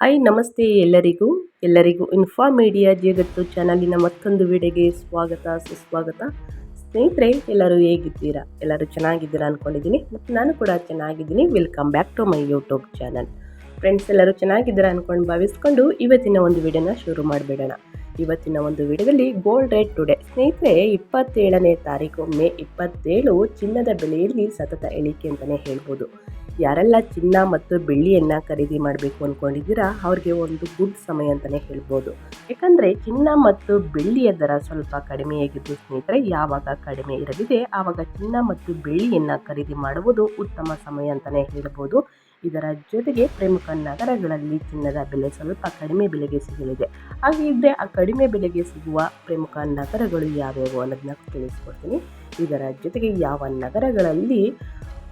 Hi ನಮಸ್ತೆ ಎಲ್ಲರಿಗೂ info media ಜಗತ್ತು ಚಾನಲಿನ ಮತ್ತೊಂದು ವಿಡಿಯೋಗೆ ಸ್ವಾಗತ ಸುಸ್ವಾಗತ. ಸ್ನೇಹಿತರೆ, ಎಲ್ಲರೂ ಹೇಗಿದ್ದೀರಾ? ಎಲ್ಲರೂ ಚೆನ್ನಾಗಿದ್ದೀರಾ ಅಂದ್ಕೊಂಡಿದ್ದೀನಿ ಮತ್ತು ನಾನು ಕೂಡ ಚೆನ್ನಾಗಿದ್ದೀನಿ. Welcome back to my YouTube channel. Friends, ಎಲ್ಲರೂ ಚೆನ್ನಾಗಿದ್ದೀರಾ ಅಂದ್ಕೊಂಡು ಭಾವಿಸ್ಕೊಂಡು ಇವತ್ತಿನ ಒಂದು ವಿಡಿಯೋನ ಶುರು ಮಾಡಿಬಿಡೋಣ. ಇವತ್ತಿನ ಒಂದು ವಿಡಿಯೋದಲ್ಲಿ ಗೋಲ್ಡ್ ರೇಟ್ ಟುಡೇ. ಸ್ನೇಹಿತರೆ, 27ನೇ ತಾರೀಕು ಮೇ 27 ಚಿನ್ನದ ಬೆಲೆಯಲ್ಲಿ ಸತತ ಇಳಿಕೆ ಅಂತಲೇ ಹೇಳ್ಬೋದು. ಯಾರೆಲ್ಲ ಚಿನ್ನ ಮತ್ತು ಬೆಳ್ಳಿಯನ್ನು ಖರೀದಿ ಮಾಡಬೇಕು ಅಂದ್ಕೊಂಡಿದ್ದೀರಾ ಅವ್ರಿಗೆ ಒಂದು ಗುಡ್ ಸಮಯ ಅಂತಲೇ ಹೇಳ್ಬೋದು. ಯಾಕಂದರೆ ಚಿನ್ನ ಮತ್ತು ಬೆಳ್ಳಿಯ ದರ ಸ್ವಲ್ಪ ಕಡಿಮೆಯಾಗಿದ್ದು ಸ್ನೇಹಿತರೆ, ಯಾವಾಗ ಕಡಿಮೆ ಇರಲಿದೆ ಆವಾಗ ಚಿನ್ನ ಮತ್ತು ಬೆಳ್ಳಿಯನ್ನು ಖರೀದಿ ಮಾಡುವುದು ಉತ್ತಮ ಸಮಯ ಅಂತಲೇ ಹೇಳ್ಬೋದು. ಇದರ ಜೊತೆಗೆ ಪ್ರಮುಖ ನಗರಗಳಲ್ಲಿ ಚಿನ್ನದ ಬೆಲೆ ಸ್ವಲ್ಪ ಕಡಿಮೆ ಬೆಲೆಗೆ ಸಿಗಲಿದೆ. ಹಾಗಿದ್ದರೆ ಆ ಕಡಿಮೆ ಬೆಲೆಗೆ ಸಿಗುವ ಪ್ರಮುಖ ನಗರಗಳು ಯಾವ್ಯಾವು ಅನ್ನೋದನ್ನ ತಿಳಿಸ್ಕೊಡ್ತೀನಿ. ಇದರ ಜೊತೆಗೆ ಯಾವ ನಗರಗಳಲ್ಲಿ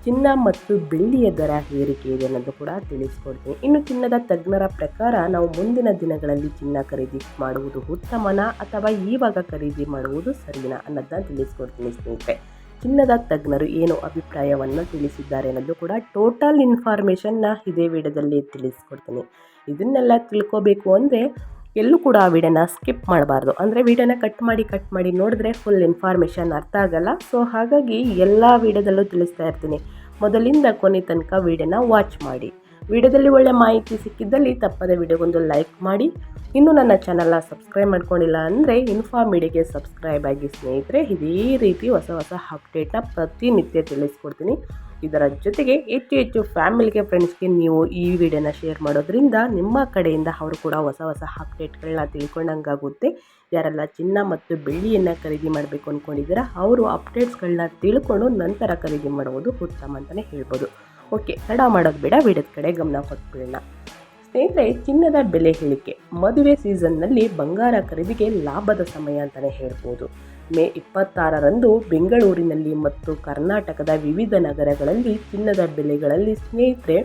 ಚಿನ್ನ ಮತ್ತು ಬೆಳ್ಳಿಯ ದರ ಏರಿಕೆ ಇದೆ ಅನ್ನೋದು ಕೂಡ ತಿಳಿಸ್ಕೊಡ್ತೀನಿ. ಇನ್ನು ಚಿನ್ನದ ತಜ್ಞರ ಪ್ರಕಾರ ನಾವು ಮುಂದಿನ ದಿನಗಳಲ್ಲಿ ಚಿನ್ನ ಖರೀದಿ ಮಾಡುವುದು ಉತ್ತಮನಾ ಅಥವಾ ಈವಾಗ ಖರೀದಿ ಮಾಡುವುದು ಸರಿನಾ ಅನ್ನೋದನ್ನ ತಿಳಿಸ್ಕೊಡ್ತೀನಿ ಸ್ನೇಹಿತರೆ. ಚಿನ್ನದ ತಜ್ಞರು ಏನು ಅಭಿಪ್ರಾಯವನ್ನು ತಿಳಿಸಿದ್ದಾರೆ ಅನ್ನೋದು ಕೂಡ ಟೋಟಲ್ ಇನ್ಫಾರ್ಮೇಷನ್ನ ಇದೇ ವಿಡಿಯೋದಲ್ಲಿ ತಿಳಿಸ್ಕೊಡ್ತೀನಿ. ಇದನ್ನೆಲ್ಲ ತಿಳ್ಕೋಬೇಕು ಅಂದರೆ ಎಲ್ಲೂ ಕೂಡ ಆ ವಿಡಿಯೋನ ಸ್ಕಿಪ್ ಮಾಡಬಾರ್ದು. ಅಂದರೆ ವಿಡಿಯೋನ ಕಟ್ ಮಾಡಿ ನೋಡಿದ್ರೆ ಫುಲ್ ಇನ್ಫಾರ್ಮೇಷನ್ ಅರ್ಥ ಆಗಲ್ಲ. ಸೊ ಹಾಗಾಗಿ ಎಲ್ಲ ವಿಡಿಯೋದಲ್ಲೂ ತಿಳಿಸ್ತಾ ಇರ್ತೀನಿ. ಮೊದಲಿಂದ ಕೊನೆ ತನಕ ವಿಡಿಯೋನ ವಾಚ್ ಮಾಡಿ. ವಿಡಿಯೋದಲ್ಲಿ ಒಳ್ಳೆ ಮಾಹಿತಿ ಸಿಕ್ಕಿದ್ದಲ್ಲಿ ತಪ್ಪದೆ ವಿಡಿಯೋಗೊಂದು ಲೈಕ್ ಮಾಡಿ. ಇನ್ನೂ ನನ್ನ ಚಾನಲ್ನ ಸಬ್ಸ್ಕ್ರೈಬ್ ಮಾಡ್ಕೊಂಡಿಲ್ಲ ಅಂದರೆ ಇನ್ಫಾ ಮೀಡಿಯಾಗೆ ಸಬ್ಸ್ಕ್ರೈಬ್ ಆಗಿ ಸ್ನೇಹಿತರೆ. ಇದೇ ರೀತಿ ಹೊಸ ಅಪ್ಡೇಟ್ನ ಪ್ರತಿನಿತ್ಯ ತಿಳಿಸ್ಕೊಡ್ತೀನಿ. ಇದರ ಜೊತೆಗೆ ಹೆಚ್ಚು ಫ್ಯಾಮಿಲಿಗೆ, ಫ್ರೆಂಡ್ಸ್ಗೆ ನೀವು ಈ ವಿಡಿಯೋನ ಶೇರ್ ಮಾಡೋದ್ರಿಂದ ನಿಮ್ಮ ಕಡೆಯಿಂದ ಅವರು ಕೂಡ ಹೊಸ ಅಪ್ಡೇಟ್ಗಳನ್ನ ತಿಳ್ಕೊಂಡಂಗಾಗುತ್ತೆ. ಯಾರೆಲ್ಲ ಚಿನ್ನ ಮತ್ತು ಬೆಳ್ಳಿಯನ್ನು ಖರೀದಿ ಮಾಡಬೇಕು ಅಂದ್ಕೊಂಡಿದ್ದೀರಾ ಅವರು ಅಪ್ಡೇಟ್ಸ್ಗಳನ್ನ ತಿಳ್ಕೊಂಡು ನಂತರ ಖರೀದಿ ಮಾಡುವುದು ಉತ್ತಮ ಅಂತಲೇ ಹೇಳ್ಬೋದು. ಓಕೆ, ತಡ ಮಾಡೋದು ಬೇಡ, ವಿಡಿಯೋದ ಕಡೆ ಗಮನ ಕೊಟ್ಬಿಡೋಣ. ಸ್ನೇಹಿತರೆ, ಚಿನ್ನದ ಬೆಲೆ ಇಳಿಕೆ. ಮದುವೆ ಸೀಸನ್ನಲ್ಲಿ ಬಂಗಾರ ಖರೀದಿಗೆ ಲಾಭದ ಸಮಯ ಅಂತಲೇ ಹೇಳ್ಬೋದು. ಮೇ 26ರಂದು ಬೆಂಗಳೂರಿನಲ್ಲಿ ಮತ್ತು ಕರ್ನಾಟಕದ ವಿವಿಧ ನಗರಗಳಲ್ಲಿ ಚಿನ್ನದ ಬೆಲೆಗಳಲ್ಲಿ ಸ್ನೇಹಿತರೆ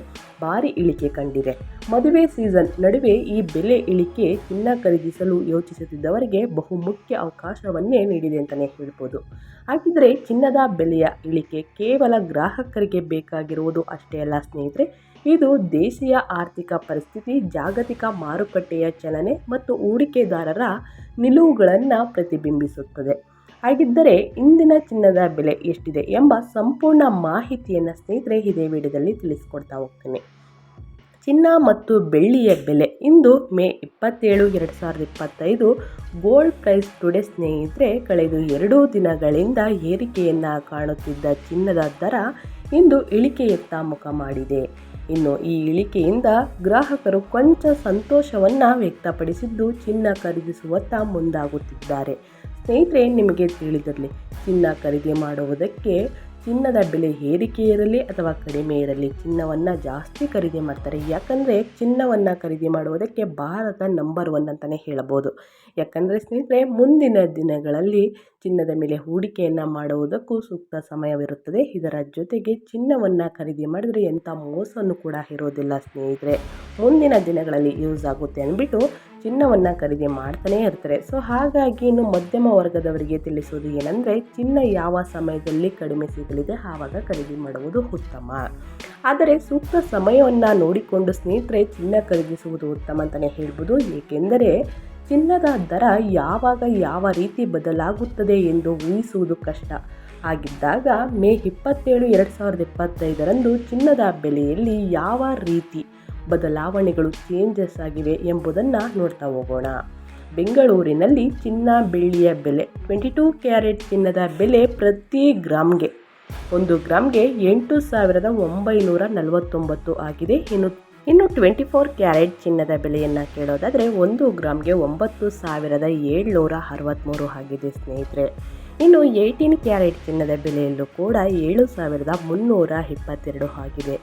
ಭಾರಿ ಇಳಿಕೆ ಕಂಡಿದೆ. ಮದುವೆ ಸೀಸನ್ ನಡುವೆ ಈ ಬೆಲೆ ಇಳಿಕೆ ಚಿನ್ನ ಖರೀದಿಸಲು ಯೋಚಿಸುತ್ತಿದ್ದವರಿಗೆ ಬಹುಮುಖ್ಯ ಅವಕಾಶವನ್ನೇ ನೀಡಿದೆ ಅಂತಲೇ ಹೇಳ್ಬೋದು. ಹಾಗಿದ್ರೆ ಚಿನ್ನದ ಬೆಲೆಯ ಇಳಿಕೆ ಕೇವಲ ಗ್ರಾಹಕರಿಗೆ ಬೇಕಾಗಿರುವುದು ಅಷ್ಟೇ ಅಲ್ಲ ಸ್ನೇಹಿತರೆ, ಇದು ದೇಶೀಯ ಆರ್ಥಿಕ ಪರಿಸ್ಥಿತಿ, ಜಾಗತಿಕ ಮಾರುಕಟ್ಟೆಯ ಚಲನೆ ಮತ್ತು ಹೂಡಿಕೆದಾರರ ನಿಲುವುಗಳನ್ನು ಪ್ರತಿಬಿಂಬಿಸುತ್ತದೆ. ಹಾಗಿದ್ದರೆ ಇಂದಿನ ಚಿನ್ನದ ಬೆಲೆ ಎಷ್ಟಿದೆ ಎಂಬ ಸಂಪೂರ್ಣ ಮಾಹಿತಿಯನ್ನು ಸ್ನೇಹಿತರೆ ಇದೇ ವಿಡಿಯೋದಲ್ಲಿ ತಿಳಿಸ್ಕೊಡ್ತಾ ಹೋಗ್ತೀನಿ. ಚಿನ್ನ ಮತ್ತು ಬೆಳ್ಳಿಯ ಬೆಲೆ ಇಂದು ಮೇ 27, 2025 ಗೋಲ್ಡ್ ಪ್ರೈಸ್ ಟುಡೇ ಸ್ನೇಹಿತರೆ. ಕಳೆದ 2 ದಿನಗಳಿಂದ ಏರಿಕೆಯನ್ನು ಕಾಣುತ್ತಿದ್ದ ಚಿನ್ನದ ದರ ಇಂದು ಇಳಿಕೆಯತ್ತ ಮುಖ ಮಾಡಿದೆ. ಇನ್ನು ಈ ಇಳಿಕೆಯಿಂದ ಗ್ರಾಹಕರು ಕೊಂಚ ಸಂತೋಷವನ್ನು ವ್ಯಕ್ತಪಡಿಸಿದ್ದು ಚಿನ್ನ ಖರೀದಿಸುವತ್ತ ಮುಂದಾಗುತ್ತಿದ್ದಾರೆ. ಸ್ನೇಹಿತರೆ, ನಿಮಗೆ ತಿಳಿದಿರಲಿ, ಚಿನ್ನ ಖರೀದಿ ಮಾಡುವುದಕ್ಕೆ ಚಿನ್ನದ ಬೆಲೆ ಏರಿಕೆ ಇರಲಿ ಅಥವಾ ಕಡಿಮೆ ಇರಲಿ ಚಿನ್ನವನ್ನು ಜಾಸ್ತಿ ಖರೀದಿ ಮಾಡ್ತಾರೆ. ಯಾಕಂದರೆ ಚಿನ್ನವನ್ನು ಖರೀದಿ ಮಾಡುವುದಕ್ಕೆ ಭಾರತ ನಂಬರ್ 1 ಅಂತಲೇ ಹೇಳಬಹುದು. ಯಾಕಂದರೆ ಸ್ನೇಹಿತರೆ, ಮುಂದಿನ ದಿನಗಳಲ್ಲಿ ಚಿನ್ನದ ಮೇಲೆ ಹೂಡಿಕೆಯನ್ನು ಮಾಡುವುದಕ್ಕೂ ಸೂಕ್ತ ಸಮಯವಿರುತ್ತದೆ. ಇದರ ಜೊತೆಗೆ ಚಿನ್ನವನ್ನು ಖರೀದಿ ಮಾಡಿದರೆ ಎಂಥ ಮೋಸನೂ ಕೂಡ ಇರೋದಿಲ್ಲ ಸ್ನೇಹಿತರೆ. ಮುಂದಿನ ದಿನಗಳಲ್ಲಿ ಯೂಸ್ ಆಗುತ್ತೆ ಅಂದ್ಬಿಟ್ಟು ಚಿನ್ನವನ್ನು ಖರೀದಿ ಮಾಡ್ತಾನೇ ಇರ್ತಾರೆ. ಸೊ ಹಾಗಾಗಿ ಇನ್ನು ಮಧ್ಯಮ ವರ್ಗದವರಿಗೆ ತಿಳಿಸೋದು ಏನಂದರೆ, ಚಿನ್ನ ಯಾವ ಸಮಯದಲ್ಲಿ ಕಡಿಮೆ ಸಿಗಲಿದೆ ಆವಾಗ ಖರೀದಿ ಮಾಡುವುದು ಉತ್ತಮ. ಆದರೆ ಸೂಕ್ತ ಸಮಯವನ್ನು ನೋಡಿಕೊಂಡು ಸ್ನೇಹಿತರೆ ಚಿನ್ನ ಖರೀದಿಸುವುದು ಉತ್ತಮ ಅಂತಲೇ ಹೇಳ್ಬೋದು. ಏಕೆಂದರೆ ಚಿನ್ನದ ದರ ಯಾವಾಗ ಯಾವ ರೀತಿ ಬದಲಾಗುತ್ತದೆ ಎಂದು ಊಹಿಸುವುದು ಕಷ್ಟ. ಹಾಗಿದ್ದಾಗ ಮೇ 27, 2025ರಂದು ಚಿನ್ನದ ಬೆಲೆಯಲ್ಲಿ ಯಾವ ರೀತಿ ಬದಲಾವಣೆಗಳು ಚೇಂಜಸ್ ಆಗಿವೆ ಎಂಬುದನ್ನು ನೋಡ್ತಾ ಹೋಗೋಣ. ಬೆಂಗಳೂರಿನಲ್ಲಿ ಚಿನ್ನ ಬೆಳ್ಳಿಯ ಬೆಲೆ. 22 ಕ್ಯಾರೆಟ್ ಚಿನ್ನದ ಬೆಲೆ ಪ್ರತಿ ಗ್ರಾಮ್ಗೆ 1 ಗ್ರಾಮ್ಗೆ 8,949 ಆಗಿದೆ. ಇನ್ನು 24 ಕ್ಯಾರೆಟ್ ಚಿನ್ನದ ಬೆಲೆಯನ್ನು ಕೇಳೋದಾದರೆ 1 ಗ್ರಾಮ್ಗೆ 9,763 ಆಗಿದೆ ಸ್ನೇಹಿತರೆ. ಇನ್ನು 18 ಕ್ಯಾರೆಟ್ ಚಿನ್ನದ ಬೆಲೆಯಲ್ಲೂ ಕೂಡ 7,322 ಆಗಿದೆ.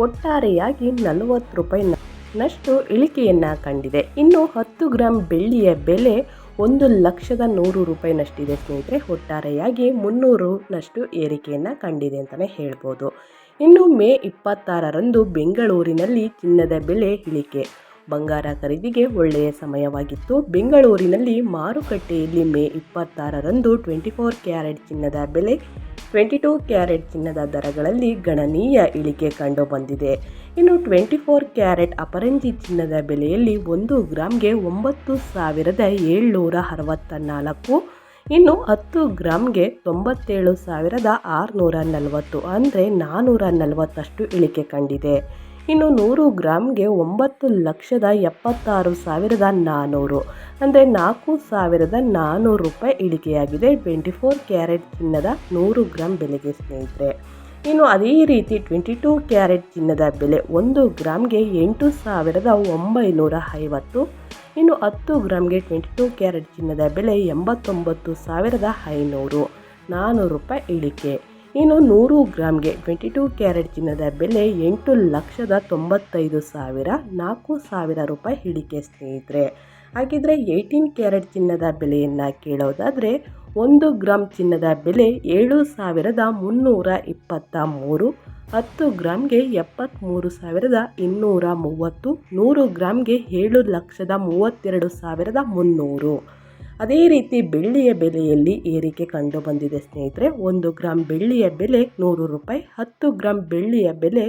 ಒಟ್ಟಾರೆಯಾಗಿ 40 ರೂಪಾಯಿನಷ್ಟು ಇಳಿಕೆಯನ್ನು ಕಂಡಿದೆ. ಇನ್ನು 10 ಗ್ರಾಮ್ ಬೆಳ್ಳಿಯ ಬೆಲೆ 1,100,000 ರೂಪಾಯಿನಷ್ಟಿದೆ ಸ್ನೇಹಿತರೆ. ಒಟ್ಟಾರೆಯಾಗಿ 300ನಷ್ಟು ಏರಿಕೆಯನ್ನು ಕಂಡಿದೆ ಅಂತಲೇ ಹೇಳ್ಬೋದು. ಇನ್ನು ಮೇ 26ರಂದು ಬೆಂಗಳೂರಿನಲ್ಲಿ ಚಿನ್ನದ ಬೆಲೆ ಇಳಿಕೆ. ಬಂಗಾರ ಖರೀದಿಗೆ ಒಳ್ಳೆಯ ಸಮಯವಾಗಿತ್ತು. ಬೆಂಗಳೂರಿನಲ್ಲಿ ಮಾರುಕಟ್ಟೆಯಲ್ಲಿ ಮೇ 26ರಂದು 24 ಕ್ಯಾರೆಟ್ ಚಿನ್ನದ ಬೆಲೆ, 22 ಕ್ಯಾರೆಟ್ ಚಿನ್ನದ ದರಗಳಲ್ಲಿ ಗಣನೀಯ ಇಳಿಕೆ ಕಂಡುಬಂದಿದೆ. ಇನ್ನು 24 ಕ್ಯಾರೆಟ್ ಅಪರಂಜಿ ಚಿನ್ನದ ಬೆಲೆಯಲ್ಲಿ 1 ಗ್ರಾಮ್ಗೆ 9,764, ಇನ್ನು 10 ಗ್ರಾಮ್ಗೆ 97,640 ಅಂದರೆ 440 ಇಳಿಕೆ ಕಂಡಿದೆ. ಇನ್ನು 100 ಗ್ರಾಮ್ಗೆ 9,76,400 ಅಂದರೆ 4,400 ರೂಪಾಯಿ ಇಳಿಕೆಯಾಗಿದೆ 24 ಕ್ಯಾರೆಟ್ ಚಿನ್ನದ 100 ಗ್ರಾಮ್ ಬೆಲೆಗೆ ಸ್ನೇಹಿತರೆ. ಇನ್ನು ಅದೇ ರೀತಿ 22 ಕ್ಯಾರೆಟ್ ಚಿನ್ನದ ಬೆಲೆ 1 ಗ್ರಾಮ್ಗೆ 8,950, ಇನ್ನು 10 ಗ್ರಾಮ್ಗೆ 22 ಕ್ಯಾರೆಟ್ ಚಿನ್ನದ ಬೆಲೆ 89,500, 400 ರೂಪಾಯಿ ಇಳಿಕೆ. ಇನ್ನು 100 ಗ್ರಾಮ್ಗೆ 22 ಕ್ಯಾರೆಟ್ ಚಿನ್ನದ ಬೆಲೆ 8,95,000, 4,000 ರೂಪಾಯಿ ಇಳಿಕೆ ಸ್ನೇಹಿತರೆ. ಹಾಗಿದ್ರೆ 18 ಕ್ಯಾರೆಟ್ ಚಿನ್ನದ ಬೆಲೆಯನ್ನು ಕೇಳೋದಾದರೆ 1 ಗ್ರಾಮ್ ಚಿನ್ನದ ಬೆಲೆ 7,323, 10 ಗ್ರಾಮ್ಗೆ 73,230, 100 ಗ್ರಾಮ್ಗೆ 7,32,300. ಅದೇ ರೀತಿ ಬೆಳ್ಳಿಯ ಬೆಲೆಯಲ್ಲಿ ಏರಿಕೆ ಕಂಡು ಬಂದಿದೆ ಸ್ನೇಹಿತರೆ. 1 ಗ್ರಾಮ್ ಬೆಳ್ಳಿಯ ಬೆಲೆ 100 ರೂಪಾಯಿ, 10 ಗ್ರಾಮ್ ಬೆಳ್ಳಿಯ ಬೆಲೆ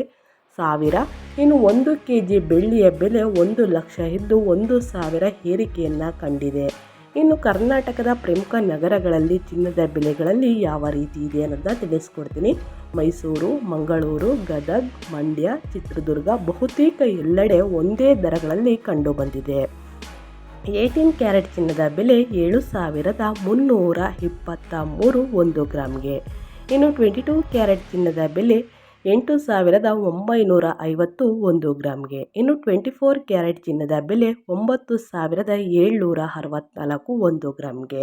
1000, ಇನ್ನು 1 kg ಬೆಳ್ಳಿಯ ಬೆಲೆ 1 ಲಕ್ಷ ಇದ್ದು 1,000 ಏರಿಕೆಯನ್ನು ಕಂಡಿದೆ. ಇನ್ನು ಕರ್ನಾಟಕದ ಪ್ರಮುಖ ನಗರಗಳಲ್ಲಿ ಚಿನ್ನದ ಬೆಲೆಗಳಲ್ಲಿ ಯಾವ ರೀತಿ ಇದೆ ಅನ್ನೋದನ್ನ ತಿಳಿಸ್ಕೊಡ್ತೀನಿ. ಮೈಸೂರು, ಮಂಗಳೂರು, ಗದಗ, ಮಂಡ್ಯ, ಚಿತ್ರದುರ್ಗ ಬಹುತೇಕ ಎಲ್ಲೆಡೆ ಒಂದೇ ದರಗಳಲ್ಲಿ ಕಂಡುಬಂದಿದೆ. 18 ಕ್ಯಾರೆಟ್ ಚಿನ್ನದ ಬೆಲೆ 7,323 1 ಗ್ರಾಮ್ಗೆ. ಇನ್ನು 22 ಕ್ಯಾರೆಟ್ ಚಿನ್ನದ ಬೆಲೆ 8,950 1 ಗ್ರಾಮ್ಗೆ. ಇನ್ನು 24 ಕ್ಯಾರೆಟ್ ಚಿನ್ನದ ಬೆಲೆ 9,764 1 ಗ್ರಾಮ್ಗೆ.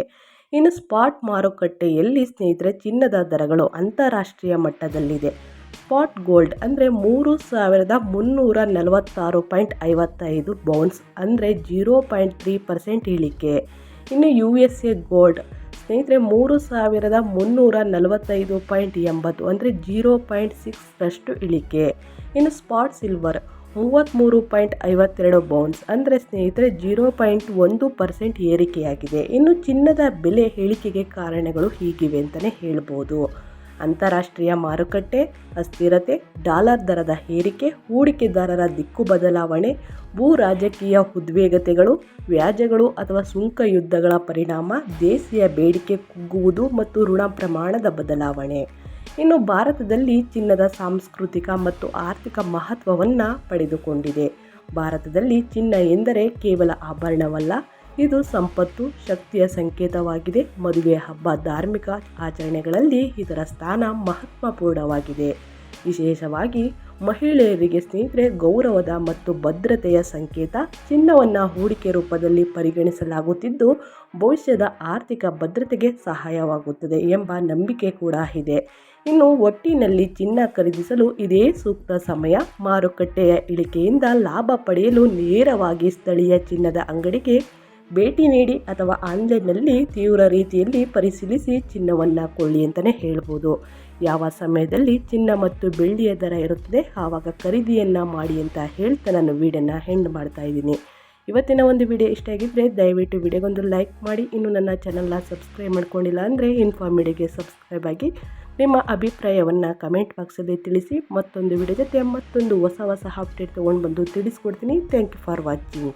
ಇನ್ನು ಸ್ಪಾಟ್ ಮಾರುಕಟ್ಟೆಯಲ್ಲಿ ಸ್ನೇಹಿತರೆ ಚಿನ್ನದ ದರಗಳು ಅಂತಾರಾಷ್ಟ್ರೀಯ ಮಟ್ಟದಲ್ಲಿದೆ. ಸ್ಪಾಟ್ ಗೋಲ್ಡ್ ಅಂದರೆ 3,346.55 ಬೌನ್ಸ್ ಅಂದರೆ 0.3% ಇಳಿಕೆ. ಇನ್ನು USA ಗೋಲ್ಡ್ ಸ್ನೇಹಿತರೆ 3,345.80 ಅಂದರೆ 0.6% ಇಳಿಕೆ. ಇನ್ನು ಸ್ಪಾಟ್ ಸಿಲ್ವರ್ 33.52 ಬೌನ್ಸ್ ಅಂದರೆ ಸ್ನೇಹಿತರೆ 0.1% ಏರಿಕೆಯಾಗಿದೆ. ಇನ್ನು ಚಿನ್ನದ ಬೆಲೆ ಇಳಿಕೆಗೆ ಕಾರಣಗಳು ಹೀಗಿವೆ ಅಂತಲೇ ಹೇಳ್ಬೋದು. ಅಂತಾರಾಷ್ಟ್ರೀಯ ಮಾರುಕಟ್ಟೆ ಅಸ್ಥಿರತೆ, ಡಾಲರ್ ದರದ ಏರಿಕೆ, ಹೂಡಿಕೆದಾರರ ದಿಕ್ಕು ಬದಲಾವಣೆ, ಭೂ ರಾಜಕೀಯ ಉದ್ವೇಗತೆಗಳು, ವ್ಯಾಜ್ಯಗಳು ಅಥವಾ ಸುಂಕ ಯುದ್ಧಗಳ ಪರಿಣಾಮ, ದೇಶೀಯ ಬೇಡಿಕೆ ಕುಗ್ಗುವುದು ಮತ್ತು ಋಣ ಪ್ರಮಾಣದ ಬದಲಾವಣೆ. ಇನ್ನು ಭಾರತದಲ್ಲಿ ಚಿನ್ನದ ಸಾಂಸ್ಕೃತಿಕ ಮತ್ತು ಆರ್ಥಿಕ ಮಹತ್ವವನ್ನು ಪಡೆದುಕೊಂಡಿದೆ. ಭಾರತದಲ್ಲಿ ಚಿನ್ನ ಎಂದರೆ ಕೇವಲ ಆಭರಣವಲ್ಲ, ಇದು ಸಂಪತ್ತು, ಶಕ್ತಿಯ ಸಂಕೇತವಾಗಿದೆ. ಮದುವೆ, ಹಬ್ಬ, ಧಾರ್ಮಿಕ ಆಚರಣೆಗಳಲ್ಲಿ ಇದರ ಸ್ಥಾನ ಮಹತ್ವಪೂರ್ಣವಾಗಿದೆ. ವಿಶೇಷವಾಗಿ ಮಹಿಳೆಯರಿಗೆ ಸ್ನೇಹಿತರೆ ಗೌರವದ ಮತ್ತು ಭದ್ರತೆಯ ಸಂಕೇತ. ಚಿನ್ನವನ್ನು ಹೂಡಿಕೆ ರೂಪದಲ್ಲಿ ಪರಿಗಣಿಸಲಾಗುತ್ತಿದ್ದು ಭವಿಷ್ಯದ ಆರ್ಥಿಕ ಭದ್ರತೆಗೆ ಸಹಾಯವಾಗುತ್ತದೆ ಎಂಬ ನಂಬಿಕೆ ಕೂಡ ಇದೆ. ಇನ್ನು ಒಟ್ಟಿನಲ್ಲಿ ಚಿನ್ನ ಖರೀದಿಸಲು ಇದೇ ಸೂಕ್ತ ಸಮಯ. ಮಾರುಕಟ್ಟೆಯ ಇಳಿಕೆಯಿಂದ ಲಾಭ ಪಡೆಯಲು ನೇರವಾಗಿ ಸ್ಥಳೀಯ ಚಿನ್ನದ ಅಂಗಡಿಗೆ ಭೇಟಿ ನೀಡಿ ಅಥವಾ ಆನ್ಲೈನ್ನಲ್ಲಿ ತೀವ್ರ ರೀತಿಯಲ್ಲಿ ಪರಿಶೀಲಿಸಿ ಚಿನ್ನವನ್ನು ಕೊಳ್ಳಿ ಅಂತಲೇ ಹೇಳ್ಬೋದು. ಯಾವ ಸಮಯದಲ್ಲಿ ಚಿನ್ನ ಮತ್ತು ಬೆಳ್ಳಿಯ ದರ ಇರುತ್ತದೆ ಆವಾಗ ಖರೀದಿಯನ್ನು ಮಾಡಿ ಅಂತ ಹೇಳ್ತಾ ನಾನು ವಿಡಿಯೋನ ಎಂಡ್ ಮಾಡ್ತಾ ಇದ್ದೀನಿ. ಇವತ್ತಿನ ಒಂದು ವಿಡಿಯೋ ಇಷ್ಟ ಆಗಿದ್ದರೆ ದಯವಿಟ್ಟು ವಿಡಿಯೋಗೊಂದು ಲೈಕ್ ಮಾಡಿ. ಇನ್ನು ನನ್ನ ಚಾನಲ್ನ ಸಬ್ಸ್ಕ್ರೈಬ್ ಮಾಡ್ಕೊಂಡಿಲ್ಲ ಅಂದರೆ ಇನ್ಫಾರ್ಮಿಡಿಗೆ ಸಬ್ಸ್ಕ್ರೈಬ್ ಆಗಿ ನಿಮ್ಮ ಅಭಿಪ್ರಾಯವನ್ನು ಕಮೆಂಟ್ ಬಾಕ್ಸಲ್ಲಿ ತಿಳಿಸಿ. ಮತ್ತೊಂದು ವಿಡಿಯೋ ಜೊತೆ ಮತ್ತೊಂದು ಹೊಸ ಅಪ್ಡೇಟ್ ತೊಗೊಂಡು ಬಂದು ತಿಳಿಸ್ಕೊಡ್ತೀನಿ. Thank you for watching.